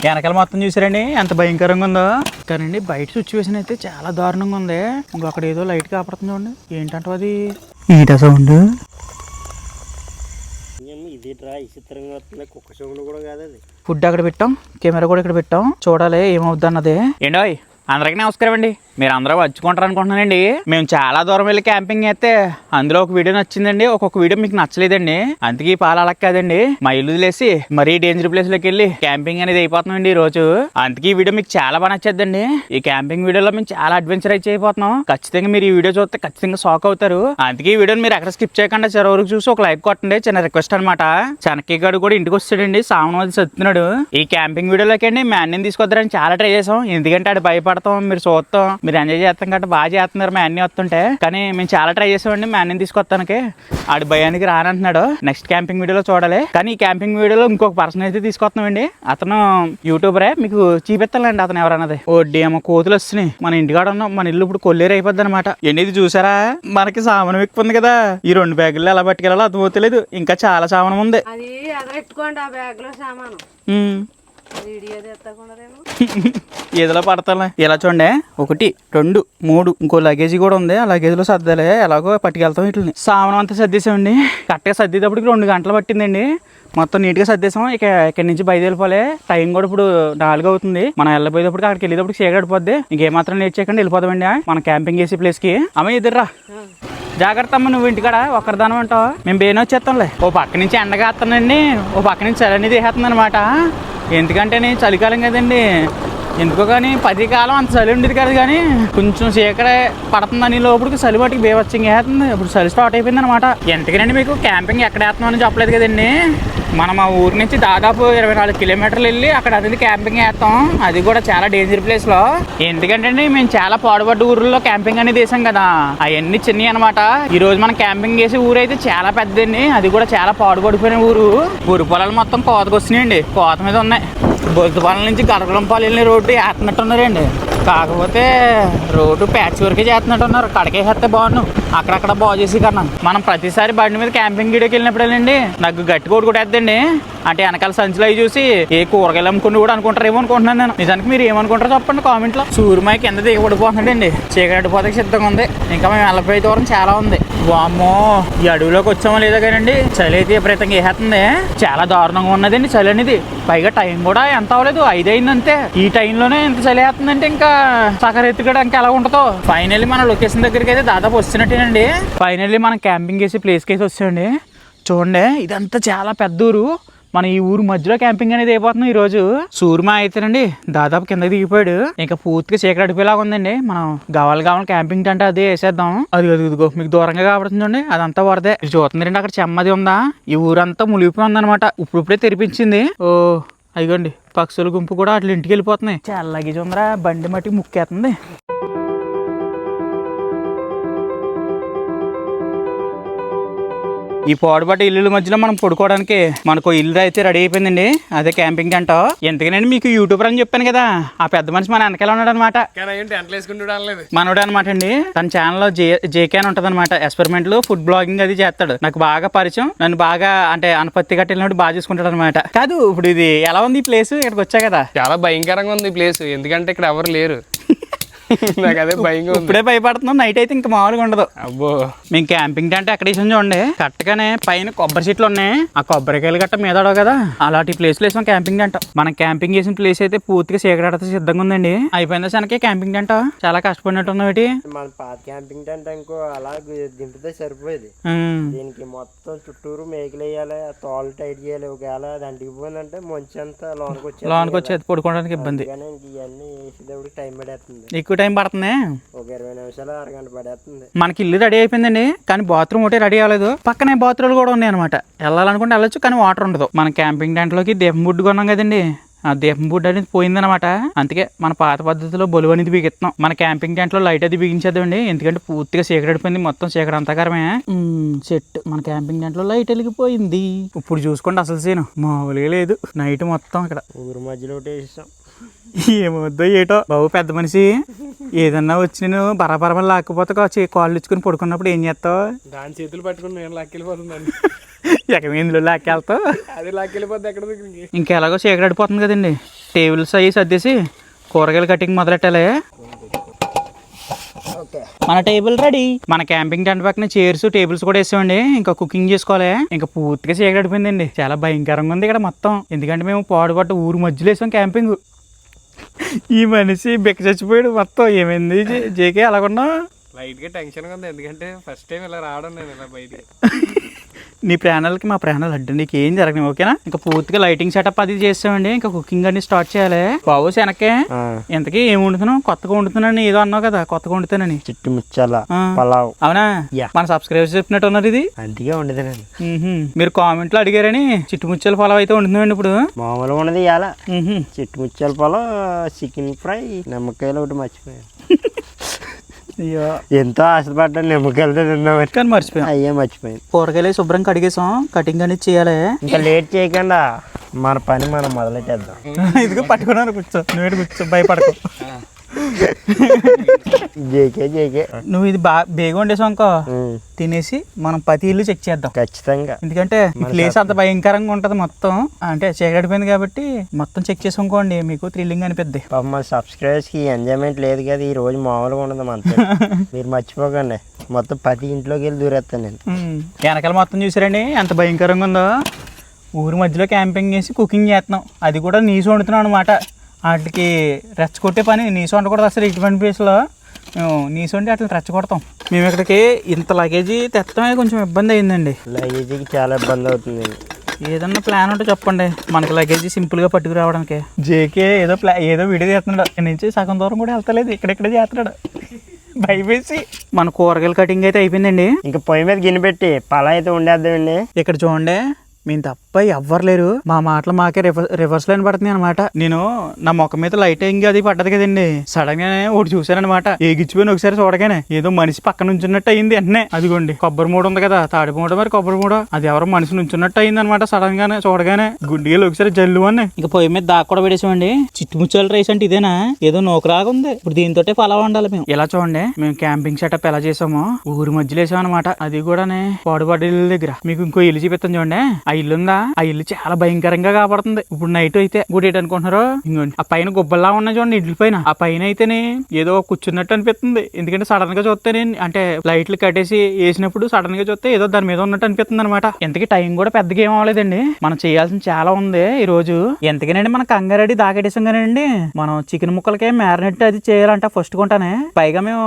వెనకాల మొత్తం చూసారండి ఎంత భయంకరంగా ఉందో. కానండి బయట సిచ్యువేషన్ అయితే చాలా దారుణంగా ఉంది. అక్కడ ఏదో లైట్ కాపడుతుంది చూడండి. ఏంటంటే అది ఈట సౌండ్. ఫుడ్ అక్కడ పెట్టాం, కెమెరా కూడా ఇక్కడ పెట్టాం, చూడాలి ఏమవుద్ది అన్నది. ఏంటోయ్ అందరికీ నమస్కారం అండి. మీరు అందరూ వచ్చుకుంటారు అనుకుంటున్నానండి. మేము చాలా దూరం వెళ్ళి క్యాంపింగ్ అయితే అందులో ఒక వీడియో నచ్చిందండి, ఒక్కొక్క వీడియో మీకు నచ్చలేదండి. అందుకే పాలక్ కాదండి, మా ఇల్లు వదిలేసి మరీ డేంజర్ ప్లేస్ లోకి వెళ్ళి క్యాంపింగ్ అనేది అయిపోతున్నామండి ఈ రోజు. అందుకే ఈ వీడియో మీకు చాలా బాగా నచ్చేద్దండి. ఈ క్యాంపింగ్ వీడియోలో మేము చాలా అడ్వెంచర్ అయితే అయిపోతున్నాం. ఖచ్చితంగా మీరు ఈ వీడియో చూస్తే ఖచ్చితంగా షాక్ అవుతారు. అందుకే ఈ వీడియోని మీరు ఎక్కడ స్కిప్ చేయకుండా చివరి వరకు చూసి ఒక లైక్ కొట్టండి. చిన్న రిక్వెస్ట్ అనమాట. చనక్కి గడు కూడా ఇంటికి వస్తాడండి, సామనవాది చదువుతున్నాడు. ఈ క్యాంపింగ్ వీడియోలోకి అండి మ్యాన్ని తీసుకొద్దారని చాలా ట్రై చేసాం. ఎందుకంటే ఆడు భయపడతాం, మీరు చూస్తాం, మీరు ఎంజాయ్ చేస్తాం కాబట్టి బాగా చేస్తున్నారు మా అన్ని వస్తుంటే. కానీ మేము చాలా ట్రై చేసామండి మా అన్ని తీసుకొస్తానికి. ఆడు భయానికి రానంటున్నాడు. నెక్స్ట్ క్యాంపింగ్ వీడియోలో చూడాలి. కానీ ఈ క్యాంపింగ్ వీడియోలో ఇంకొక పర్సన్ అయితే తీసుకొస్తున్నామండి. అతను యూట్యూబరే, మీకు చూపిస్తానండి అతను ఎవరన్నది. ఏమో కోతులు వస్తున్నాయి మన ఇంటికాడ ఉన్నాం. మన ఇల్లు ఇప్పుడు కొల్లేరు అయిపోద్ది అనమాట. ఇది చూసారా, మనకి సామానం ఎక్కువ ఉంది కదా, ఈ 2 బ్యాగుల్లో ఎలా పట్టుకెళ్ళాలో అర్థమవుతలేదు. ఇంకా చాలా సామానం ఉంది. ఏదిలో పడతా ఇలా చూడండి, 1 2 3 ఇంకో లగేజీ కూడా ఉంది. ఆ లగేజ్లో సర్దాలి, ఎలాగో పట్టుకెళ్తాం. వీటిని సామానం అంతా సర్దేశామండి. కరెక్ట్గా సర్దేటప్పటికి 2 గంటలు పట్టిందండి. మొత్తం నీట్గా సర్దేశాం. ఇక్కడి నుంచి బయలుదేరిపోలే. టైం కూడా ఇప్పుడు 4 అవుతుంది. మనం వెళ్ళిపోయేటప్పటికి అక్కడికి వెళ్ళేటప్పుడు చీకటిపోద్ది. ఇంకేమాత్రం లేట్ చేయకుండా వెళ్ళిపోతామండి మన క్యాంపింగ్ చేసే ప్లేస్కి. అమ్మ ఎదుర్రా, జాగ్రత్త అమ్మ, నువ్వు ఇంటికాడ ఒక్కరిదానం అంటావు, మేము బేనే వచ్చేస్తాంలే. ఓ పక్క నుంచి ఎండగా వస్తానండి, ఓ పక్క నుంచి చలి అనేది వేస్తుంది అనమాట. ఎందుకంటే నేను చలికాలం కదండి, ఎందుకో కానీ 10 కాలం అంత చలి ఉండేది కాదు. కానీ కొంచెం చీకడే పడుతుందని లోపలికి చలి వాటికి బేవచ్చింగ్ వేస్తుంది. ఇప్పుడు చలి స్టార్ట్ అయిపోయింది అనమాట. ఎందుకనండి మీకు క్యాంపింగ్ ఎక్కడ వేస్తామని చెప్పలేదు కదండి. మనం ఆ ఊరి నుంచి దాదాపు 24 కిలోమీటర్లు వెళ్ళి అక్కడ అది క్యాంపింగ్ వేస్తాం. అది కూడా చాలా డేంజర్ ప్లేస్ లో. ఎందుకంటే మేము చాలా పాడుపడ్డ ఊర్లో క్యాంపింగ్ అనేది వేసాం కదా, అవన్నీ చిన్నవి అనమాట. ఈ రోజు మనం క్యాంపింగ్ చేసే ఊరు అయితే చాలా పెద్దండి. అది కూడా చాలా పాడుపడిపోయిన ఊరు. ఊరు పొలాలు మొత్తం కోతకు వస్తున్నాయండి, కోత మీద ఉన్నాయి. బొద్దుపాలెం నుంచి గరగలంపాలు వెళ్ళిన రోడ్డు వేస్తున్నట్టున్నారండి. కాకపోతే రోడ్డు ప్యాచ్ వరకే చేస్తున్నట్టున్నారు. కడకేసేస్తే బాగున్నాం, అక్కడక్కడ బాగు చేసి కన్నా. మనం ప్రతిసారి బండి మీద క్యాంపింగ్ గీడకి వెళ్ళినప్పుడేనండి నాకు గట్టి కోడి కూడా వేద్దండి. అంటే వెనకాల సంచులు అవి చూసి ఏ కూరగాయలు అమ్ముకుని కూడా అనుకుంటారేమో అనుకుంటున్నాను నేను. నిజానికి మీరు ఏమనుకుంటారో చెప్పండి కామెంట్ లో. సూర్యమాయ కింద దిగబడిపోతుందండి, చీకటిపోతే సిద్ధంగా ఉంది. ఇంకా మేము వెళ్ళిపోయే దూరం చాలా ఉంది. వామ్మో, ఈ అడవిలోకి వచ్చామో లేదా కానండి చలి అయితే విపరీతంగా వేసేస్తుంది. చాలా దారుణంగా ఉన్నదండి చలి అనేది. పైగా టైం కూడా ఎంత అవ్వలేదు, 5 అయిందంతే. ఈ టైంలోనే ఎంత చలి వేస్తుందంటే ఇంకా సకర ఎత్తుకోవడానికి ఎలా ఉంటుందో. ఫైనల్లీ మన లొకేషన్ దగ్గరికి అయితే దాదాపు వస్తున్నట్టేనండి. ఫైనల్లీ మనం క్యాంపింగ్ చేసి ప్లేస్కి అయితే వచ్చామండి. చూడండి, ఇదంతా చాలా పెద్ద ఊరు. మన ఈ ఊరు మధ్యలో క్యాంపింగ్ అనేది అయిపోతున్నాం ఈ రోజు. సూర్యమా అయితేనండి దాదాపు కిందకి దిగిపోయాడు. ఇంకా పూర్తిగా చీకటి అడిపోయేలాగా ఉందండి. మనం కావాలి క్యాంపింగ్ అంటే అదే వేసేద్దాం. అదిగో మీకు దూరంగా కాబడుతుందండి, అదంతా వరదే. చూస్తుందండి అక్కడ చెమ్మది ఉందా, ఈ ఊరంతా మునిగిపోయి ఉందనమాట. ఇప్పుడే తెరిపించింది. ఓ అదిగోండి పక్షుల గుంపు కూడా అట్లా ఇంటికి వెళ్ళిపోతున్నాయి. చాలా లగేజ్ ఉందరా, బండి మట్టి ముక్కేస్తుంది. ఈ పాడుబడ్డ ఇల్లు మధ్యలో మనం పడుకోవడానికి మనకు ఇల్లు అయితే రెడీ అయిపోయిందండి. అదే క్యాంపింగ్ టెంట్. ఎందుకనండి మీకు యూట్యూబర్ అని చెప్పాను కదా, ఆ పెద్ద మనిషి మన వెనకాల ఉన్నాడు అనమాట. మనోడు అనమాట అండి. తన ఛానల్లో జేకే అని ఉంటది అనమాట. ఎక్స్పెరిమెంట్లు ఫుడ్ బ్లాగింగ్ అది చేస్తాడు. నాకు బాగా పరిచయం. నన్ను బాగా అంటే అనపత్తి గట్టి వెళ్ళినప్పుడు బాగా చూసుకుంటాడు అనమాట. కాదు ఇప్పుడు ఇది ఎలా ఉంది ఈ ప్లేస్? ఇక్కడికి వచ్చా కదా, చాలా భయంకరంగా ఉంది ఈ ప్లేస్. ఎందుకంటే ఇక్కడ ఎవరు లేరు. నాకు అదే భయంగా ఉంది. ఇప్పుడే భయపడుతున్నాం. నైట్ అయితే ఇంకా మామూలుగా ఉండదు. అబ్బో, మేము క్యాంపింగ్ టెంట్ ఎక్కడ వేసాం చూడండి. కరెక్ట్గానే పైన కొబ్బరి చెట్లు ఉన్నాయి. ఆ కొబ్బరికాయలు గట్ట మీద కదా, అలాంటి ప్లేస్ లో వేసాం క్యాంపింగ్ టెంట్. మనం క్యాంపింగ్ చేసిన ప్లేస్ అయితే పూర్తిగా చీకటి సిద్ధంగా ఉందండి. అయిపోయిందా సనకే క్యాంపింగ్ టెంట్? చాలా కష్టపడినట్టు ఉంది. మన పాత క్యాంపింగ్ టెంట్ ఇంకో అలా దింపితే సరిపోయేది. దీనికి మొత్తం చుట్టూరు మేకలు వేయాలి, తోలు టైట్ చేయాలి. ఒకవేళ అది అంటికిపోయిందంటే మంచి అంతా లోనికి వచ్చేది పడుకోవడానికి ఇబ్బంది. ఇవన్నీ వేసేటప్పుడు టైం పడేస్తుంది, ఎక్కువ టైం పడుతుంది. ఒక 20 నిమిషాలు 1 గంట పడేస్తుంది. మనకి ఇల్లు రెడీ అయిపోయిందండి, కానీ బాత్రూమ్ ఒకటే రెడీ అవ్వలేదు. పక్కనే బాత్రూమ్లు కూడా ఉన్నాయి అనమాట. వెళ్ళాలనుకుంటే వెళ్ళొచ్చు, కానీ వాటర్ ఉండదు. మన క్యాంపింగ్ టెంట్ లోకి దీపం బుడ్డు కొన్నాం కదండి, ఆ దీపం బుడ్డు అనేది పోయిందనమాట. అందుకే మన పాత పద్ధతిలో బొలువు అనేది బిగిస్తున్నాం. మన క్యాంపింగ్ టెంట్ లో లైట్ అది బిగించేద్దామండి. ఎందుకంటే పూర్తిగా చీకటిపోయింది, మొత్తం చీకటి అంతకరమే. సెట్ మన క్యాంపింగ్ టెంట్ లో లైట్ వెలిగిపోయింది. ఇప్పుడు చూసుకోండి అసలు సీను మామూలుగా లేదు. నైట్ మొత్తం ఇక్కడ ఊరు మధ్యలో వేసాం. ఏమవుద్దో ఏటో బాబు, పెద్ద మనిషి. ఏదన్నా వచ్చి నేను బరాబర లాక్కపోతే కాళ్ళు ఇచ్చుకుని పడుకున్నప్పుడు ఏం చేస్తావు? దాని చేతులు పట్టుకుని నేను లాక్కెళ్ళిపోతుందండి. ఎక్కడ ఇందులో లాక్కెళ్తావు? అది లాక్కెళ్ళిపోద్ది ఎక్కడ. ఇంకెలాగో చీకటి అడిపోతుంది కదండి. టేబుల్స్ అవి సర్దేసి కూరగాయల కటింగ్ మొదలెట్టాలి. మన టేబుల్ రెడీ. మన క్యాంపింగ్ టెంట్ పక్కన చైర్స్ టేబుల్స్ కూడా వేసామండి. ఇంకా కుకింగ్ చేసుకోవాలి. ఇంకా పూర్తిగా చీకటిపోయిందండి. చాలా భయంకరంగా ఉంది ఇక్కడ మొత్తం. ఎందుకంటే మేము పాడుపట్టు ఊరు మధ్యలో వేసాం క్యాంపింగ్. ఈ మనిషి బెక్క చచ్చిపోయాడు మొత్తం. ఏమైంది జేకే అలాగున్నా? లైట్గా టెన్షన్గా ఉంది, ఎందుకంటే ఫస్ట్ టైం ఇలా రావడం నేను ఇలా బయటికి. నీ ప్రాణాలకి మా ప్రాణాలు అడ్డు. నీకు ఏం జరగని ఓకేనా? ఇంకా పూర్తిగా లైటింగ్ సెటప్ అది చేస్తామండి. ఇంకా కుకింగ్ అన్ని స్టార్ట్ చేయాలి. బాబు శనక్కే ఇంతకీ ఏం వండుతున్నావు? కొత్తగా వండుతున్నాను ఏదో అన్నావు కదా, కొత్తగా వండుతానని. చిట్టు ముచ్చాల పలావ్. అవునా? మన సబ్స్క్రైబర్స్ చెప్పినట్టు ఉన్నారు. ఇది అందుకే వండుతానండి. మీరు కామెంట్ లో అడిగారని చిట్టుముచ్చల పలావ్ అయితే వండుతున్నామండి ఇప్పుడు. మామూలుగా ఉన్నది ఇలా చిట్టు ముచ్చాల పలావ్, చికెన్ ఫ్రై, నిమ్మకాయలు ఒకటి మర్చిపోయాను. ఎంతో ఆశపడ్డాను నిమ్మకాయలతో తిన్నామని, కానీ మర్చిపోయాను. అయ్యే మర్చిపోయాను. కూరగాయలు శుభ్రం కడిగేసాం. కటింగ్ అనేది చేయాలి. ఇంకా లేట్ చేయకుండా మన పని మనం మొదలెట్టేద్దాం. ఇదిగో పట్టుకున్నాను. కూర్చో, నువ్వు కూర్చో, భయపడకు. జేకే జేకే నువ్వు ఇది బేగా వండేసావు అనుకో, తినేసి మనం ప్రతి ఇల్లు చెక్ చేద్దాం ఖచ్చితంగా. ఎందుకంటే ప్లేస్ అంత భయంకరంగా ఉంటది మొత్తం. అంటే చీకటిపోయింది కాబట్టి మొత్తం చెక్ చేసుకోండి, మీకు థ్రిల్లింగ్ అనిపిద్ది. మా సబ్స్క్రైబర్స్ కి ఎంజాయ్మెంట్ లేదు కదా ఈ రోజు, మామూలుగా ఉండదు అంతే. మీరు మర్చిపోకండి, మొత్తం ప్రతి ఇంట్లోకి వెళ్ళి దూరేస్తాను నేను. వెనకాల మొత్తం చూసారండి ఎంత భయంకరంగా ఉందో. ఊరి మధ్యలో క్యాంపింగ్ చేసి కుకింగ్ చేస్తున్నాం, అది కూడా నీసు వండుతున్నాం అనమాట. వాటికి రెచ్చగొట్టే పని నీసు వండకూడదు అసలు. ఇటువంటి ప్లేస్లో మేము నీసు వండి అట్లా రెచ్చగొడతాం. మేము ఇక్కడికి ఇంత లగేజీ తెత్తమే కొంచెం ఇబ్బంది అయిందండి. లగేజీకి చాలా ఇబ్బంది అవుతుంది. ఏదన్నా ప్లాన్ ఉంటే చెప్పండి, మనకి లగేజీ సింపుల్గా పట్టుకురావడానికి. జేకే ఏదో వీడియో చేస్తున్నాడు, ఇక్కడ నుంచి సగం దూరం కూడా వెళ్తలేదు, ఇక్కడెక్కడే చేస్తున్నాడు భయపేసి. మన కూరగాయల కటింగ్ అయితే అయిపోయిందండి. ఇంకా పొయ్యి మీద గిన్నె పెట్టి పలా అయితే వండేద్దామండి. ఇక్కడ చూడండి, మేము తప్ప ఎవ్వరు లేరు. మా మాటలు మాకే రివర్స్ లైన్ పడుతుంది అనమాట. నేను నా ముఖం మీద లైటింగ్ అది పడ్డది కదండి, సడన్ గానే ఒకటి చూసానమాట. ఏగిచ్చిపోయిన ఒకసారి చూడగానే ఏదో మనిషి పక్కన నుంచున్నట్టు అయింది. వెంటనే అదిగోండి కొబ్బరి మూడు ఉంది కదా, తాడి మూడ మరి కొబ్బరి మూడ, అది ఎవరో మనిషి నుంచున్నట్టు అయింది అనమాట. సడన్ గానే చూడగానే గుండెలు ఒకసారి జల్లు అని ఇంకా పొయ్యి మీద దాకా కూడా పెట్టేసామండి. చిట్టుముచ్చాల రైస్ అంటే ఇదేనా? ఏదో నోకరాగా ఉంది. ఇప్పుడు దీంతో పలావ్ వండాలి మేము. ఇలా చూడండి మేము క్యాంపింగ్ సెటప్ ఎలా చేసామో ఊరి మధ్యలో వేసాం అనమాట. అది కూడా పాడుబడ్డ ఇల్లు దగ్గర. మీకు ఇంకో ఇల్లు చూపిస్తాను చూడండి. ఆ ఇల్లు ఉందా, ఆ ఇల్లు చాలా భయంకరంగా కాపాడుతుంది. ఇప్పుడు నైట్ అయితే గుడి అనుకుంటున్నారు, ఇంకోండి ఆ పైన గుబ్బల్లా ఉన్నాయి చూడండి ఇంటి పైన. ఆ పైన అయితేనే ఏదో కూర్చున్నట్టు అనిపిస్తుంది. ఎందుకంటే సడన్ గా చూస్తే అంటే లైట్లు కట్టేసి వేసినప్పుడు సడన్ గా చూస్తే ఏదో దాని మీద ఉన్నట్టు అనిపిస్తుంది అనమాట. ఎంతకీ టైం కూడా పెద్దగా ఏం అవ్వలేదండి. మనం చేయాల్సిన చాలా ఉంది ఈ రోజు. ఎంతకేనండి మన కంగారెడ్డి దాకెట్టేసాం కానండి. మనం చికెన్ ముక్కలకే మ్యారినేట్ అది చేయాలంట ఫస్ట్ కొంటానే. పైగా మేము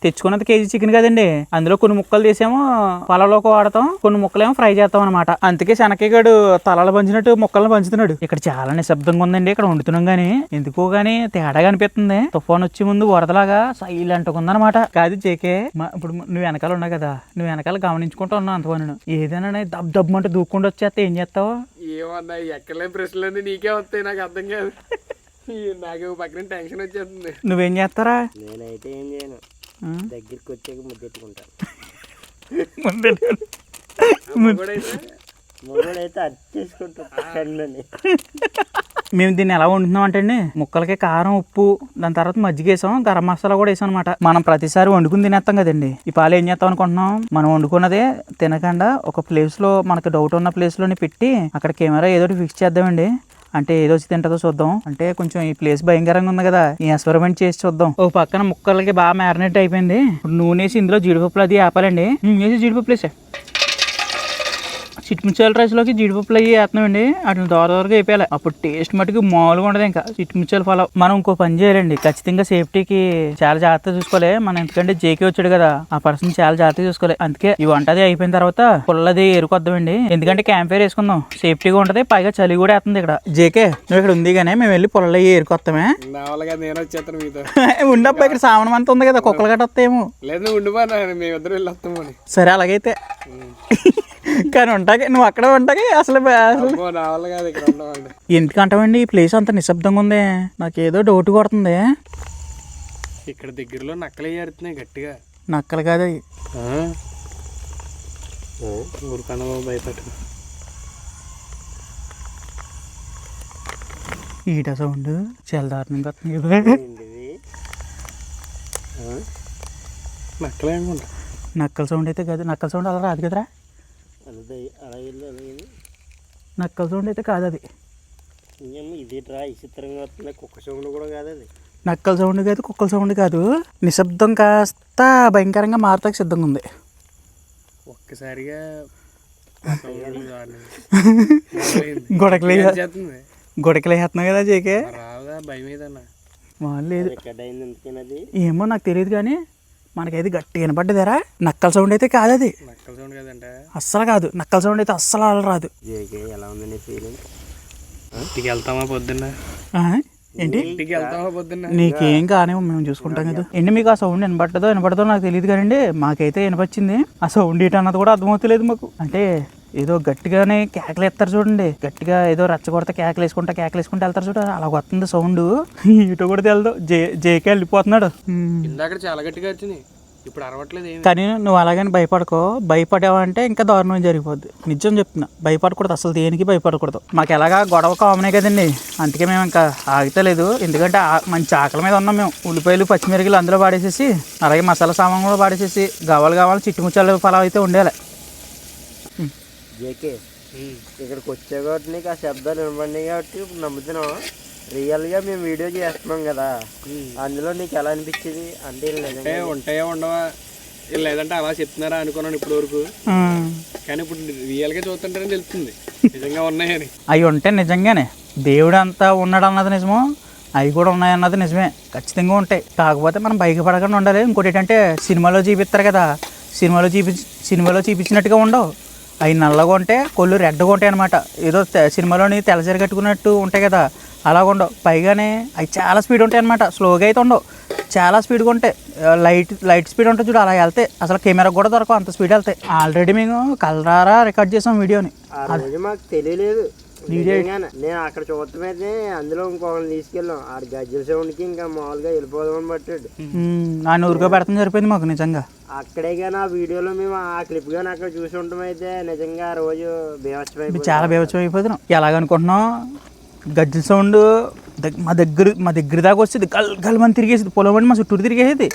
తెచ్చుకున్నది కేజీ చికెన్ కదండి, అందులో కొన్ని ముక్కలు తీసేమో పలాలోకి వాడతాం, కొన్ని ముక్కలేమో ఫ్రై చేస్తాం అనమాట. అందుకే శనక్కిగాడు తలలు పంచినట్టు ముక్కలను పంచుతున్నాడు. ఇక్కడ చాలా నిశ్శబ్దంగా ఉందండి ఇక్కడ వండుతున్నాం గానీ, ఎందుకో గానీ తేడాగా అనిపిస్తుంది. తుఫాన్ వచ్చే ముందు వరదలాగా సైలెంట్ గా ఉందన్నమాట. కాదు జేకే, ఇప్పుడు నువ్వు వెనకాల ఉన్నావు కదా, నువ్వు వెనకాల గమనించుకుంటూ ఉన్నావు అంతవరకు. ఏదైనా దబ్ దబ్బంటే దూక్కుండా వచ్చేస్తే ఏం చేస్తావు? ఏమన్నా ఎక్కడలేని ప్రశ్నలన్నీ నీకే వస్తాయి, నాకు అర్థం కాదు. నాకు పక్కన టెన్షన్ వచ్చేస్తుంది. నువ్వేం చేస్తారా? నేనైతే ఏం చేయను, దగ్గరికి వచ్చాక ముద్దెట్టుకుంటాను. మొదలైతే అర్చేసుకుంటాను. మేము దీన్ని ఎలా వండుతున్నాం అంటే అండి, ముక్కలకి కారం ఉప్పు, దాని తర్వాత మజ్జిగ వేసాం, గరం మసాలా కూడా వేసాం అనమాట. మనం ప్రతిసారి వండుకుని తినేస్తాం కదండి. ఈ పాలు ఏం చేస్తాం అనుకుంటున్నాం, మనం వండుకున్నదే తినకుండా ఒక ప్లేస్ లో మనకు డౌట్ ఉన్న ప్లేస్ లోనే పెట్టి అక్కడ కెమెరా ఏదో ఫిక్స్ చేద్దామండి. అంటే ఏదో వచ్చి తింటుందో చూద్దాం. అంటే కొంచెం ఈ ప్లేస్ భయంకరంగా ఉంది కదా, ఈ ఎక్స్పెరిమెంట్ చేసి చూద్దాం. ఓ పక్కన ముక్కలకి బాగా మ్యారినేట్ అయిపోయింది. ఇప్పుడు నూనె వేసి ఇందులో జీడిపప్పులు అది ఆపాలండి. వేసి జీడిపప్పులు వేసా. చిట్టుముచ్చాల రైస్లోకి జీడిపప్పులు అవి వేస్తున్నామండి. వాటిని దూరగా వేపేయాలి, అప్పుడు టేస్ట్ మటుకు మామూలుగా ఉండదు. ఇంకా చిట్టుముచ్చాల పలావ్. మనం ఇంకో పని చేయాలండి, ఖచ్చితంగా సేఫ్టీకి చాలా జాగ్రత్తగా చూసుకోవాలి. మనం ఎందుకంటే జేకే వచ్చాడు కదా, ఆ పర్సన్ చాలా జాగ్రత్తగా చూసుకోవాలి. అందుకే ఈ వంట అది అయిపోయిన తర్వాత పుల్లది ఎరుకొద్దామండి, ఎందుకంటే క్యాంప్ ఫైర్ వేసుకుందాం, సేఫ్టీగా ఉంటది. పైగా చలి కూడా వేస్తుంది ఇక్కడ. జేకే నువ్వు ఇక్కడ ఉంది కానీ మేము వెళ్ళి పుల్లలు ఎరుకొస్తామే. నేను వచ్చేస్తాను మీతో. ఉండబ్బా, ఇక్కడ సామానం అంతా ఉంది కదా, కుక్కలు గట్ట వస్తాయేమో. లేదు ఉండిపోయినా, మేమిద్దరు వెళ్ళి వస్తామని. సరే అలాగైతే. కానీ ఉంటాకి నువ్వు అక్కడ ఉంటాకి అసలు ఎందుకంటావండి, ఈ ప్లేస్ అంత నిశ్శబ్దంగా ఉంది. నాకు ఏదో డౌట్ కొడుతుంది. ఇక్కడ దగ్గరలో నక్కలు ఏరుతున్నాయి గట్టిగా. నక్కలు కాదు అవి, ఊరికన్నా భయపెట్టు. ఈట సౌండ్ చాలా దారుణంగా వస్తుంది కదా. నక్కలు ఏమన్నా నక్కల సౌండ్ అయితే కాదు, నక్కల సౌండ్ అలా రాదు కదరా. నక్కల సౌండ్ అయితే కాదు అది. ఇది ట్రా విచిత్రంగా వస్తుంది, కుక్క సౌండ్ కూడా కాదు అది. నక్కల సౌండ్ కాదు, కుక్కల సౌండ్ కాదు, నిశ్శబ్దం కాస్త భయంకరంగా మారతాకి సిద్ధంగా ఉంది. ఒక్కసారిగా గొడకలేస్తున్నావు కదా జేకే. రాదా భయం ఏదన్నా లేదు రికార్డ్ అయింది ఎందుకన్నది ఏమో నాకు తెలియదు, కానీ మనకైతే గట్టిగా వినపడ్డదారా. నక్కల సౌండ్ అయితే కాదు అది, నక్కల సౌండ్ కదంటే అస్సలు కాదు. నక్కల సౌండ్ అయితే అస్సలు అలా రాదు. జేకే ఎలా ఉంది నీ ఫీలింగ్? ఇంటికి వెళ్తామా పొద్దున్న? ఏంటి ఇంటికి వెళ్తామా పొద్దున్న? నీకేం కానివ్వం, మేము చూసుకుంటాం కదా. ఏంటి మీకు ఆ సౌండ్ వినపడదో నాకు తెలియదు కానండి, మాకైతే వినపచ్చింది. ఆ సౌండ్ ఏంటి అన్నది కూడా అర్థమవుతలేదు మాకు. అంటే ఏదో గట్టిగానే కేకలు ఎత్తారు చూడండి, గట్టిగా ఏదో రెచ్చగొడితే కేకలు వేసుకుంటే వెళ్తారు చూడ, అలా వస్తుంది సౌండ్. ఇటు కూడా తెలదు. జేకే వెళ్ళిపోతున్నాడు. ఇందాక చాలా గట్టిగా వచ్చింది, ఇప్పుడు అరవట్లేదు ఏమి. కానీ నువ్వు అలాగని భయపడకో. భయపడావంటే ఇంకా దారుణం జరిగిపోద్ది. నిజం చెప్తున్నా, భయపడకూడదు, అసలు దేనికి భయపడకూడదు. మాకు ఎలాగా గొడవ కామనే కదండి, అందుకే మేము ఇంకా ఆగితలేదు. ఎందుకంటే మంచి ఆకలి మీద ఉన్నాం మేము. ఉల్లిపాయలు పచ్చిమిరపకాయలు అందులో పాడేసేసి, అలాగే మసాలా సామాన్ కూడా పాడేసేసి, కావాలి చిట్టుముచ్చాలు పలావ్ అయితే ఉండేలా. జేకే ఇక్కడికి వచ్చే కాబట్టి నీకు ఆ శబ్దాలు వినపడినాయి కాబట్టి ఇప్పుడు నమ్ముతున్నావు. రియల్గా మేము వీడియో చేస్తున్నాం కదా, అందులో నీకు ఎలా అనిపించింది? అంటే ఉంటాయా ఉండవా, లేదంటే అలా చెప్తున్నారా అనుకున్నాను ఇప్పటి వరకు. కానీ ఇప్పుడు రియల్గా చూస్తుంటేనే తెలుస్తుంది నిజంగా ఉన్నాయని. అవి ఉంటే నిజంగానే దేవుడు అంతా ఉన్నాడు అన్నది నిజమో, అవి కూడా ఉన్నాయన్నది నిజమే, ఖచ్చితంగా ఉంటాయి. కాకపోతే మనం భయపడకుండా ఉండాలి. ఇంకోటి ఏంటంటే సినిమాలో చూపిస్తారు కదా, సినిమాలో చూపించినట్టుగా ఉండవు. అవి నల్లగా ఉంటాయి, కొళ్ళు రెడ్గా ఉంటాయి అనమాట. ఏదో సినిమాలోని తెల్లచీర కట్టుకున్నట్టు ఉంటాయి కదా, అలాగ ఉండవు. పైగానే అవి చాలా స్పీడ్ ఉంటాయి అనమాట, స్లోగా అయితే ఉండవు, చాలా స్పీడ్గా ఉంటాయి. లైట్ స్పీడ్ ఉంటుంది చూడు, అలా వెళ్తాయి. అసలు కెమెరా కూడా దొరకవు, అంత స్పీడ్ వెళ్తాయి. ఆల్రెడీ మేము కలరారా రికార్డ్ చేసాం వీడియోని. మాకు తెలియలేదు నేను అక్కడ చూడటమైతే అందులో ఇంకొకరిని తీసుకెళ్ళాం. ఆ గజ్జల సౌండ్కి ఇంకా మామూలుగా వెళ్ళిపోదామని పట్టాడు. ఆయన ఊరిగా పెడతాం సరిపోయింది మాకు నిజంగా. అక్కడే కానీ ఆ వీడియోలో మేము ఆ క్లిప్ కానీ అక్కడ చూసి ఉంటాం అయితే నిజంగా ఆ రోజు చాలా బేవచ్చం అయిపోతున్నాం. ఎలాగనుకుంటున్నాం, గజ్జల సౌండ్ మా దగ్గర దాకా వచ్చేది, గల్మని తిరిగేసేది, పొలం వండి మా చుట్టూరు తిరిగేసేది.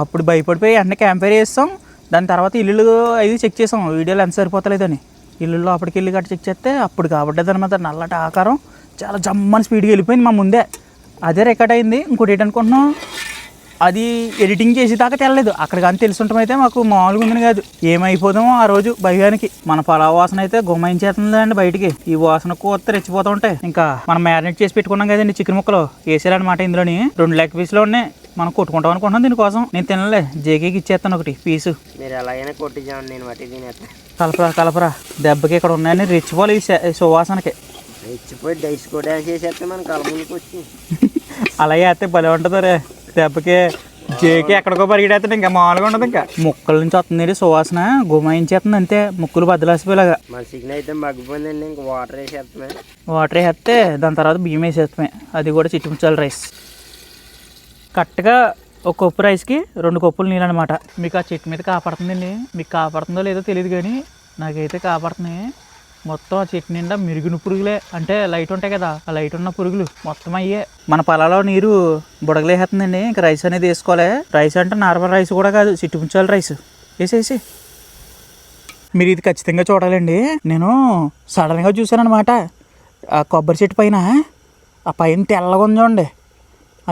అప్పుడు భయపడిపోయి అన్నీ క్యాంపైర్ చేస్తాం. దాని తర్వాత ఇల్లు అది చెక్ చేసాం, వీడియోలు ఎంత సరిపోతలేదని. ఇల్లు లోపలికి వెళ్ళి గట్ట చెక్ చేస్తే అప్పుడు కాబట్టి అనమాట నల్లటి ఆకారం చాలా జమ్మని స్పీడ్గా వెళ్ళిపోయింది మా ముందే. అదే రికార్డ్ అయింది. ఇంకోటి ఏంటనుకుంటున్నాం, అది ఎడిటింగ్ చేసేదాకా తెల్లలేదు. అక్కడ కానీ తెలుసుంటామైతే మాకు మామూలుగా ఉందని కాదు, ఏమైపోదామో ఆ రోజు భయానికి. మన పలావ్ వాసన అయితే గుమ్మాయించేస్తుందండి బయటికి. ఈ వాసన కోత రెచ్చిపోతూ ఉంటాయి. ఇంకా మనం మ్యారినేట్ చేసి పెట్టుకున్నాం కదండి చికెన్ ముక్కలు, వేసేయాలన్నమాట. ఇందులోని 2 లెగ్ పీసులు ఉన్నాయి. మనం కొట్టుకుంటాం అనుకుంటున్నాం దీనికోసం. నేను తినలే, జేకేకి ఇచ్చేస్తాను ఒకటి పీసు. మీరు ఎలాగైనా కొట్టించాను, నేను వాటి తినేస్తాను. కలపరా దెబ్బకి ఇక్కడ ఉన్నాయని రెచ్చిపోవాలి ఈ సువాసనకి. రెచ్చిపోయి డైస్ కూడా చేసేస్తే మన కల ముందుకు వచ్చి అలాగే అయితే భలే ఉంటుంది రే. దెబ్బకి జేకి ఎక్కడికో పరిగెడేస్తాడు, ఇంకా మామూలుగా ఉండదు. ఇంకా ముక్కల నుంచి వస్తుంది సువాసన, గుమాయించేస్తుంది అంతే, ముక్కులు బద్దలేసిపోయేలాగా. మన చికెన్ అయితే మగ్గిపోయిందండి. ఇంకా వాటర్ వేసేస్తామే. వాటర్ వేస్తే దాని తర్వాత బియ్యం వేసేస్తామే, అది కూడా చిట్టుముచ్చాల రైస్. కరెక్ట్గా ఒక కప్పు రైస్కి 2 కప్పులు నీళ్ళు అనమాట. మీకు ఆ చెట్టు మీద కాపాడుతుందండి, మీకు కాపాడుతుందో లేదో తెలియదు కానీ నాకైతే కాపాడుతున్నాయి. మొత్తం ఆ చెట్టు నిండా మిరుగున పురుగులే, అంటే లైట్ ఉంటాయి కదా, ఆ లైట్ ఉన్న పురుగులు మొత్తం అయ్యే. మన పొలాల్లో నీరు బుడగలేసేస్తుందండి. ఇంకా రైస్ అనేది వేసుకోవాలి. రైస్ అంటే నార్మల్ రైస్ కూడా కాదు, చిట్టుముచ్చాల రైస్ వేసేసి. మీరు ఇది ఖచ్చితంగా చూడాలండి. నేను సడన్గా చూశాను అనమాట, ఆ కొబ్బరి చెట్టు పైన ఆ పైన తెల్లగా ఉంది చూడండి,